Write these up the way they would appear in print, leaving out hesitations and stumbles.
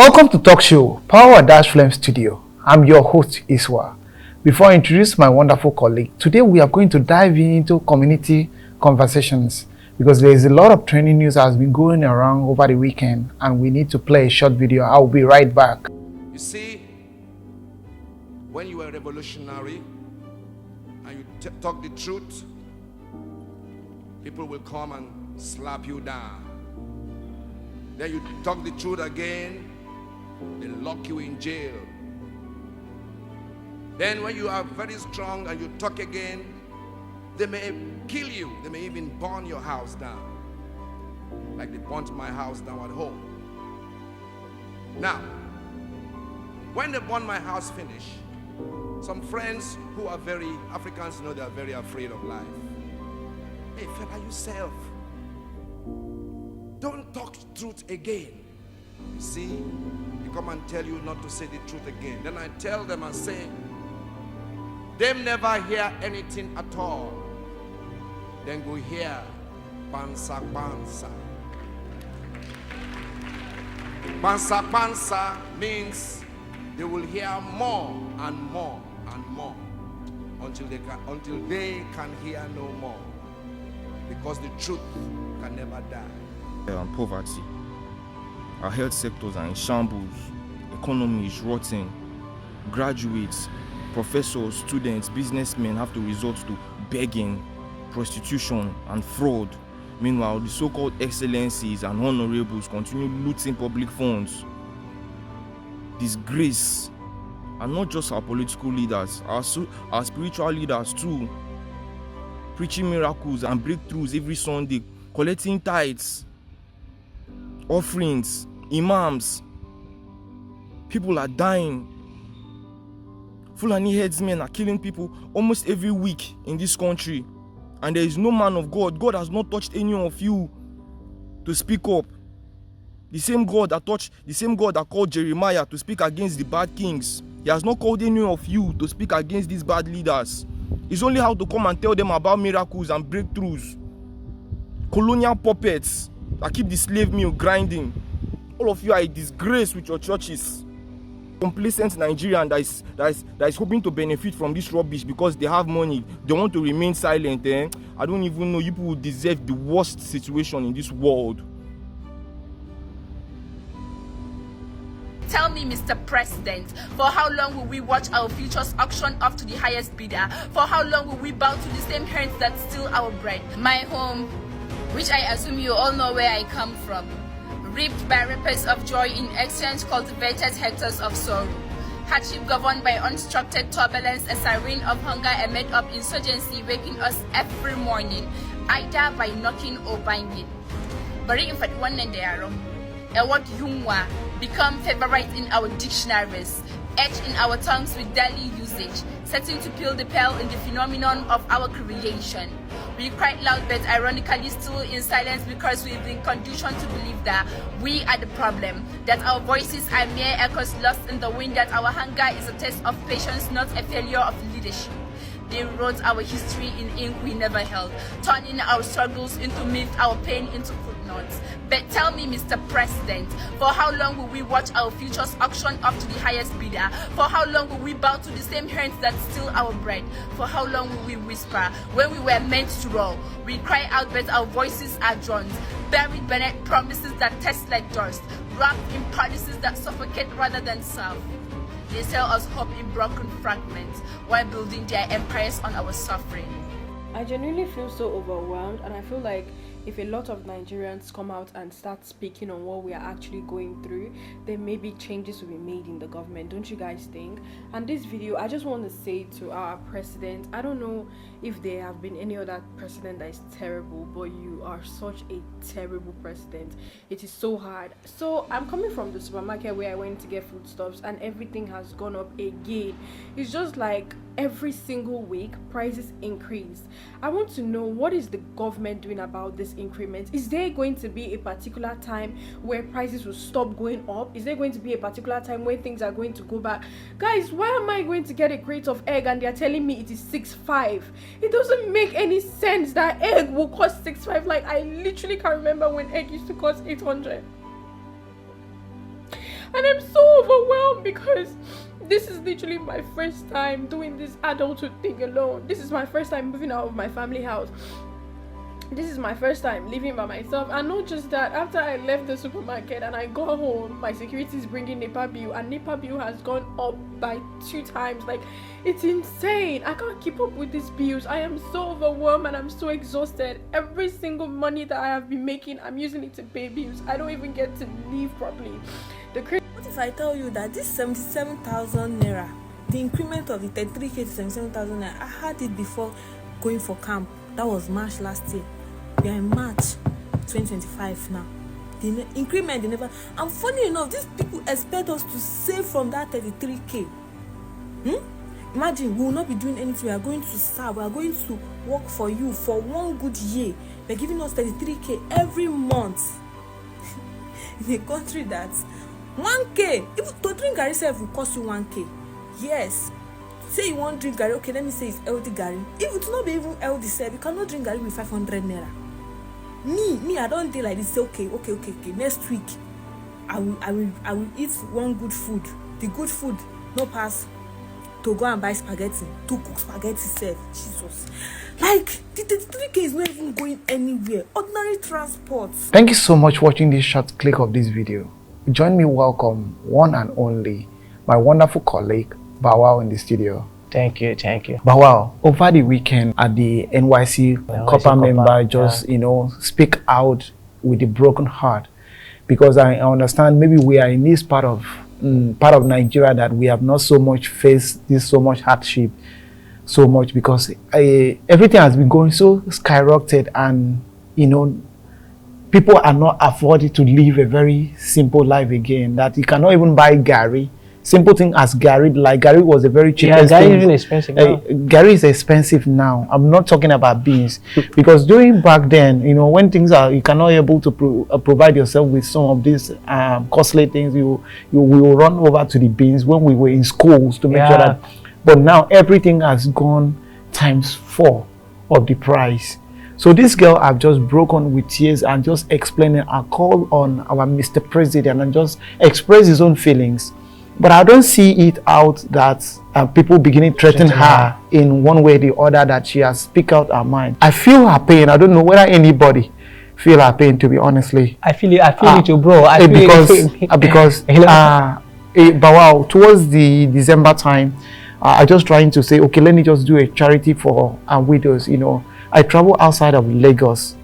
Welcome to Talk Show, Power Dash Flame Studio. I'm your host, Iswa. Before I introduce my wonderful colleague, today we are going to dive into community conversations because there is a lot of trending news that has been going around over the weekend and we need to play a short video. I'll be right back. You see, when you are revolutionary and you talk the truth, people will come and slap you down. Then you talk the truth again, they lock you in jail. Then when you are very strong and you talk again, they may kill you. They may even burn your house down, like they burnt my house down at home. Now, when they burn my house finish, some friends who are very Africans know they are very afraid of life. Hey fella, yourself, don't talk truth again. You see, they come and tell you not to say the truth again. Then I tell them and say, them never hear anything at all. Then go hear Bansa Bansa. Bansa Bansa means they will hear more and more and more until they can hear no more, because the truth can never die. And poverty. Our health sectors are in shambles. Economy is rotting. Graduates, professors, students, businessmen have to resort to begging, prostitution, and fraud. Meanwhile, the so-called excellencies and honorables continue looting public funds. Disgrace. And not just our political leaders, our spiritual leaders too, preaching miracles and breakthroughs every Sunday, collecting tithes, offerings, imams. People are dying. Fulani headsmen are killing people almost every week in this country, and there is no man of God. God has not touched any of you to speak up. The same God that called Jeremiah to speak against the bad kings, he has not called any of you to speak against these bad leaders. It's only how to come and tell them about miracles and breakthroughs. Colonial puppets that keep the slave mill grinding. All of you are a disgrace with your churches. Complacent Nigerian that is hoping to benefit from this rubbish because they have money. They want to remain silent. I don't even know. You people deserve the worst situation in this world. Tell me, Mr. President, for how long will we watch our futures auction off to the highest bidder? For how long will we bow to the same hands that steal our bread? My home, which I assume you all know where I come from, reaped by reapers of joy in exchange cultivated hectares of sorrow. Hardship governed by unstructured turbulence, a siren of hunger, a made-up insurgency waking us every morning, either by knocking or banging. Bari in fact one and a word yungwa become favorite in our dictionaries, etched in our tongues with daily usage, setting to peel the pearl in the phenomenon of our creation. We cried loud but ironically still in silence because we've been conditioned to believe that we are the problem, that our voices are mere echoes lost in the wind, that our hunger is a test of patience, not a failure of leadership. They wrote our history in ink we never held, turning our struggles into myth, our pain into footnotes. But tell me, Mr. President, for how long will we watch our futures auction up to the highest bidder? For how long will we bow to the same hands that steal our bread? For how long will we whisper when we were meant to roar? We cry out but our voices are drowned, buried beneath promises that taste like dust, wrapped in policies that suffocate rather than serve. They sell us hope in broken fragments while building their empires on our suffering. I genuinely feel so overwhelmed, and I feel like if a lot of Nigerians come out and start speaking on what we are actually going through, then maybe changes will be made in the government. Don't you guys think? And this video, I just want to say to our president, I don't know if there have been any other president that is terrible, but you are such a terrible president. It is so hard. So I'm coming from the supermarket where I went to get foodstuffs, and everything has gone up again. It's just like every single week prices increase. I want to know, what is the government doing about this increment? Is there going to be a particular time where prices will stop going up? Is there going to be a particular time where things are going to go back? Guys, why am I going to get a crate of egg and they're telling me it is 6.5? It doesn't make any sense that egg will cost 6.5. Like, I literally can't remember when egg used to cost 800. And I'm so overwhelmed because this is literally my first time doing this adulthood thing alone. This is my first time moving out of my family house. This is my first time living by myself. And not just that, after I left the supermarket and I got home, my security is bringing NEPA bill, and NEPA bill has gone up by 2 times. Like, it's insane. I can't keep up with these bills. I am so overwhelmed and I'm so exhausted. Every single money that I have been making, I'm using it to pay bills. I don't even get to live properly. What if I tell you that this 77,000 naira, the increment of the 33k to 77,000 naira, I had it before going for camp. That was March last year. We are in March 2025 now. The increment, they never. And funny enough, these people expect us to save from that 33k. Imagine, we will not be doing anything. We are going to serve. We are going to work for you for 1 good year. They are giving us 33k every month. In a country that's 1k, even to drink garri itself will cost you 1k. Yes. Say you want drink garri, okay, let me say it's healthy garri. If it's not be even healthy, sir, you cannot drink garri with 500 naira. Me, I don't do like this. Say okay. Next week, I will eat one good food. The good food, no pass to go and buy spaghetti, to cook spaghetti itself. Jesus. Like, the 33k is not even going anywhere. Ordinary transport. Thank you so much for watching this short clip of this video. Join me welcome one and only my wonderful colleague Bawao in the studio. Thank you. Bawao, over the weekend at the NYC Copper member just speak out with a broken heart, because I understand maybe we are in this part of Nigeria that we have not so much faced this so much hardship so much, because everything has been going so skyrocketed, and people are not affording to live a very simple life again, that you cannot even buy garri. Simple thing as garri, like garri was a very cheap thing. Garri is even expensive now. Garri is expensive now. I'm not talking about beans, because during back then, when things are, you cannot able to provide yourself with some of these costly things, you will run over to the beans when we were in schools to make sure that. But now everything has gone ×4 of the price. So this girl have just broken with tears and just explaining a call on our Mr. President and just express his own feelings. But I don't see it out that people beginning to threaten her in one way or the other, that she has speak out her mind. I feel her pain. I don't know whether anybody feel her pain, to be honestly. I feel it too, bro. Because Bawao, towards the December time, I just trying to say, okay, let me just do a charity for our widows. I travel outside of Lagos.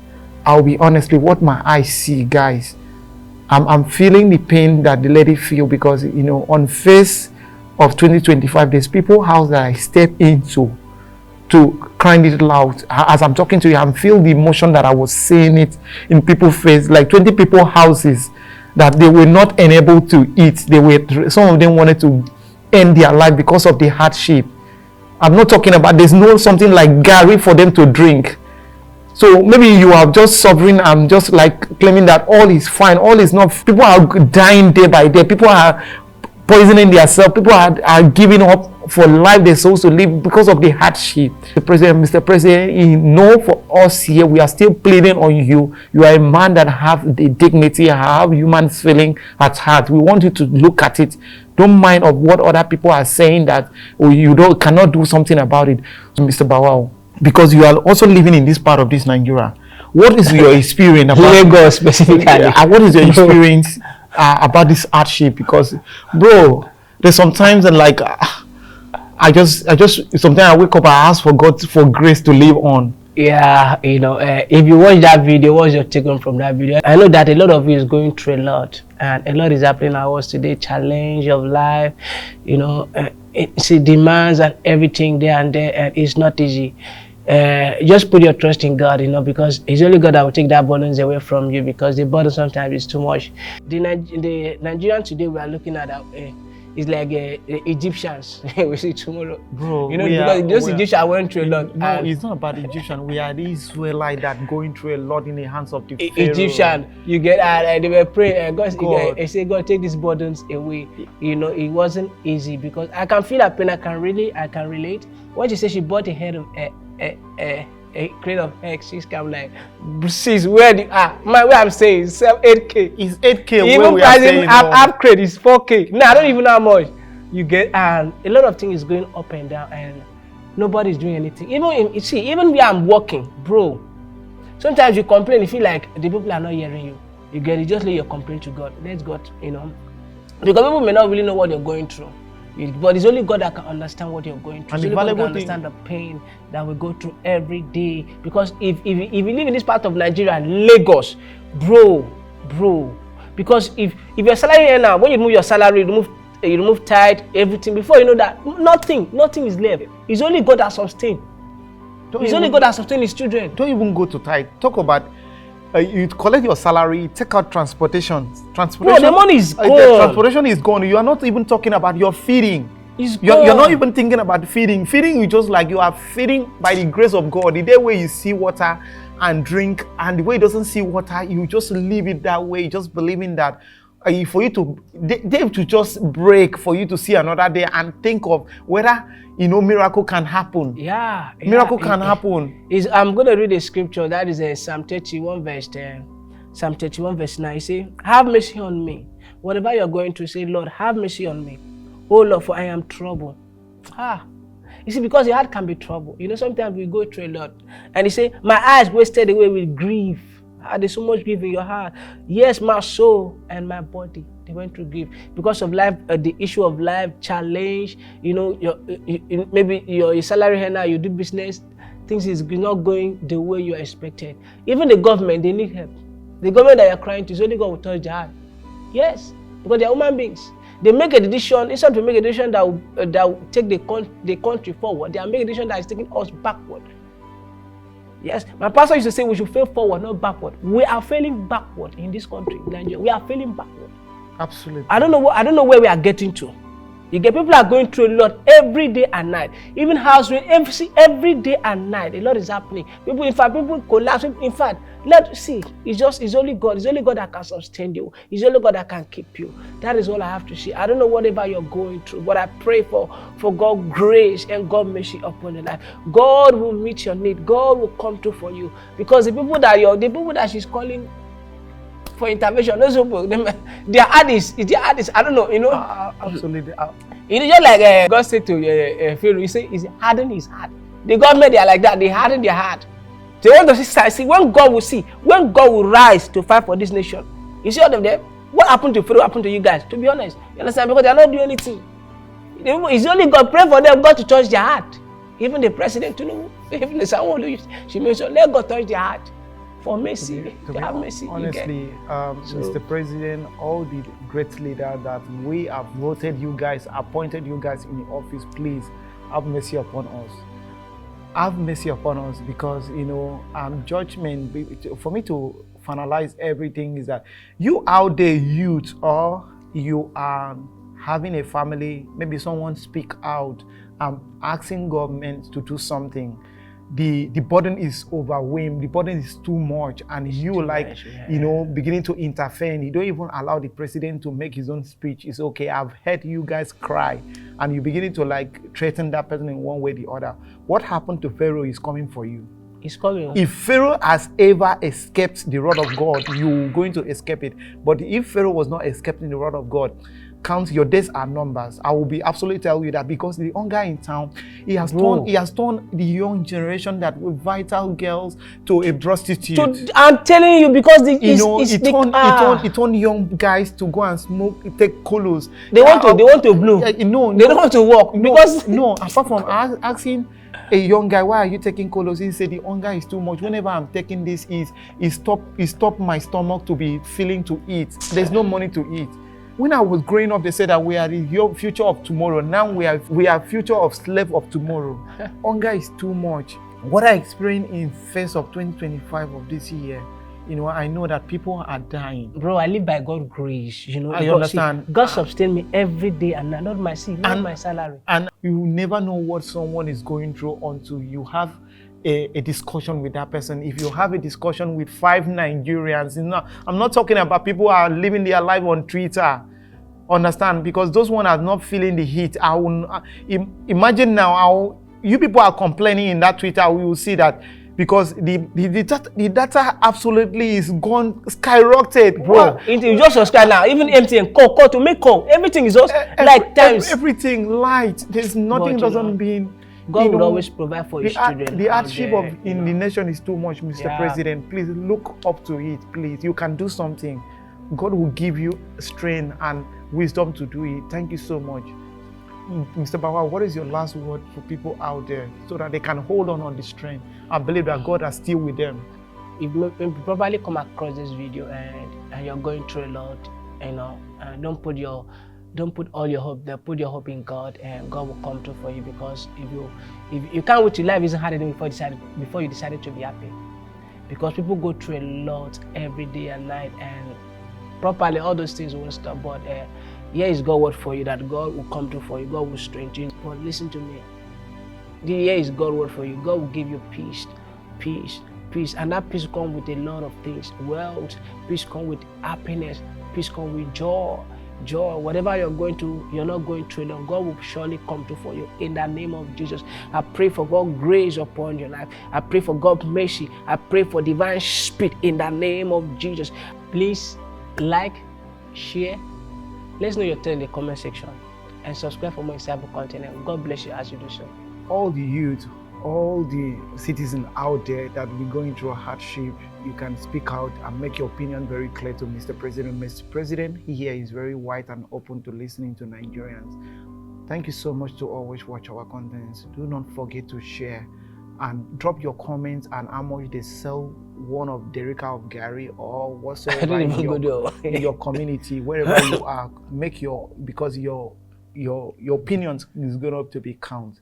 I'll be honestly, what my eyes see, guys, I'm feeling the pain that the lady feel, because on face of 2025, there's people house that I step into to crying it loud. As I'm talking to you, I'm feeling the emotion that I was seeing it in people's face. Like 20 people houses that they were not enabled to eat. Some of them wanted to end their life because of the hardship. I'm not talking about, there's no something like garri for them to drink. So maybe you are just suffering and just like claiming that all is fine, all is not. People are dying day by day. People are poisoning themselves. People are giving up for life they're supposed to live because of the hardship. The president, Mr. President, for us here, we are still pleading on you. You are a man that have the dignity, have human feeling at heart. We want you to look at it. Don't mind of what other people are saying that you cannot do something about it. So Mr. Bawao, because you are also living in this part of this Nigeria, what is your experience about Lagos specifically? What is your experience about this hardship? Because, bro, there's sometimes that like I just sometimes I wake up, I ask for God for grace to live on. Yeah, if you watch that video, what's your take on from that video? I know that a lot of you is going through a lot, and a lot is happening at us today. Challenge of life, see demands and everything there and there, and it's not easy. Just put your trust in God, because it's only God that will take that burdens away from you, because the burden sometimes is too much. The Nigerian today we are looking at it's like the Egyptians we see tomorrow, bro. Because those Egyptians went through a lot. No, it's not about Egyptian. We are the Israelites that going through a lot in the hands of the Pharaoh. Egyptian. You get they were praying. God say, God, take these burdens away. It wasn't easy, because I can feel her pain. I can relate. When she said she bought a head of a crate of eggs. She's come like, sis, where the my way I'm saying 8K. It's 8K. Even where we are pricing saying half crate is 4K. Now I don't even know how much you get, and a lot of things is going up and down, and nobody's doing anything. Even where I'm working, bro. Sometimes you complain, you feel like the people are not hearing you. You get it, just lay your complaint to God. Let God, because people may not really know what you're going through. But it's only God that can understand what you're going through. And it's the only God valuable can understand the pain that we go through every day. Because if you live in this part of Nigeria, Lagos, bro, because if your salary here now, when you remove your salary, you remove tithe, everything, before you know that, nothing is left. It's only God that sustains. Only God that sustains his children. Don't even go to tithe. Talk about you collect your salary, take out transportation. Bro, the money is gone. The transportation is gone. You are not even talking about your feeding. You're not even thinking about feeding. Feeding, you just like you are feeding by the grace of God. The day where you see water and drink, and the way it doesn't see water, you just leave it that way, just believing that for you to just break, for you to see another day and think of whether miracle can happen. Miracle can happen. I'm going to read a scripture that is Psalm 31 verse 10. Psalm 31 verse 9. Say, have mercy on me. Whatever you're going through, say, Lord, have mercy on me. Oh Lord, for I am troubled. You see, because your heart can be troubled. Sometimes we go through a lot. And you say, my eyes wasted away with grief. There's so much grief in your heart. Yes, my soul and my body, they went through grief because of life, the issue of life challenge. Maybe your salary here now, you do business, things is not going the way you expected. Even the government, they need help. The government that you're crying to, is only God will touch their heart. Yes, because they're human beings. They make a decision, instead to make a decision that will take the country forward, they are making a decision that is taking us backward. Yes, my pastor used to say we should fail forward, not backward. We are failing backward in this country, Nigeria. We are failing backward. Absolutely. I don't know where we are getting to. You get people are going through a lot every day and night. Even house rent, every day and night. A lot is happening. People collapse. In fact, let's see. It's only God. It's only God that can sustain you. It's only God that can keep you. That is all I have to say. I don't know whatever you're going through, but I pray for God's grace and God's mercy upon your life. God will meet your need. God will come through for you. Because the people that she's calling for intervention, those people, their addicts, I don't know, absolutely. Just like God said to Pharaoh, he said, he's hardened his heart. The government, they are like that, they harden their heart. They want to see when God will rise to fight for this nation. You see all of them? What happened to Pharaoh happened to you guys, to be honest. You understand? Because they are not doing anything. It's only God, pray for them, God to touch their heart. Even the president, even the someone she mentioned, let God touch their heart. For mercy, to have mercy. Honestly, Mr. President, all the great leaders that we have voted you guys, appointed you guys in the office, please have mercy upon us. Have mercy upon us, because judgment, for me to finalize everything, is that you out there, youth, or you are having a family, maybe someone speak out, asking government to do something. The burden is overwhelmed, the burden is too much, and beginning to interfere. You don't even allow the president to make his own speech. It's okay, I've heard you guys cry, and you're beginning to threaten that person in one way or the other. What happened to Pharaoh is coming for you. It's coming. If Pharaoh has ever escaped the wrath of God, you're going to escape it. But if Pharaoh was not escaping the wrath of God, count your days are numbers. I will be absolutely tell you that, because the hunger in town, he has turned the young generation that were vital girls to a prostitute. I'm telling you, because he turned young guys to go and smoke, take colos. They want to blow. They don't want to work because apart from asking a young guy, why are you taking colos? He said the hunger is too much. Whenever I'm taking this, it stop my stomach to be feeling to eat. There's no money to eat. When I was growing up, they said that we are the future of tomorrow. Now we are future of slave of tomorrow. Hunger is too much. What I experienced in face of 2025 of this year, I know that people are dying. Bro, I live by God's grace. I understand. God sustains me every day, and not my salary. And you never know what someone is going through until you have a discussion with that person. If you have a discussion with 5 Nigerians, I'm not talking about people who are living their life on Twitter. Understand? Because those ones are not feeling the heat. Imagine now how you people are complaining in that Twitter. We will see that because the data absolutely is gone skyrocketed, Bro, you just subscribe now. Even MTN, call to make call. Everything is just like times. Everything light. There's nothing But, doesn't mean. God will always provide for his children. The out hardship there, in the nation is too much, Mr. Yeah. President. Please look up to it. Please, you can do something. God will give you strength and wisdom to do it. Thank you so much. Mr. Bawa, what is your last word for people out there so that they can hold on the strength and believe that God is still with them? If you probably come across this video and you're going through a lot, don't put all your hope there. Put your hope in God, and God will come through for you. Because if you can't wait till life isn't hard enough before you decided to be happy. Because people go through a lot every day and night, and properly all those things won't stop. But here is God's word for you, that God will come through for you. God will strengthen you. But listen to me. Here is God's word for you. God will give you peace, and that peace comes with a lot of things. Wealth, peace comes with happiness, peace comes with joy. Whatever you're going through, you're not going through alone. God will surely come through for you in the name of Jesus. I pray for God's grace upon your life. I pray for God's mercy. I pray for divine speed in the name of Jesus. Please like, share. Let's know your thoughts in the comment section, and subscribe for more insightful content. And God bless you as you do so. All the youth, all the citizens out there that will be going through a hardship, you can speak out and make your opinion very clear to Mr. President. Mr. President, he here is very wide and open to listening to Nigerians. Thank you so much to always watch our contents. Do not forget to share and drop your comments and how much they sell one of Derica of Gary or whatsoever in your community, wherever you are. Make because your opinions is going to be count.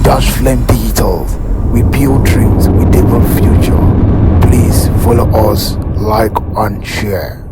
Dash Flame Digital. We build dreams, we develop future. Please follow us, like and share.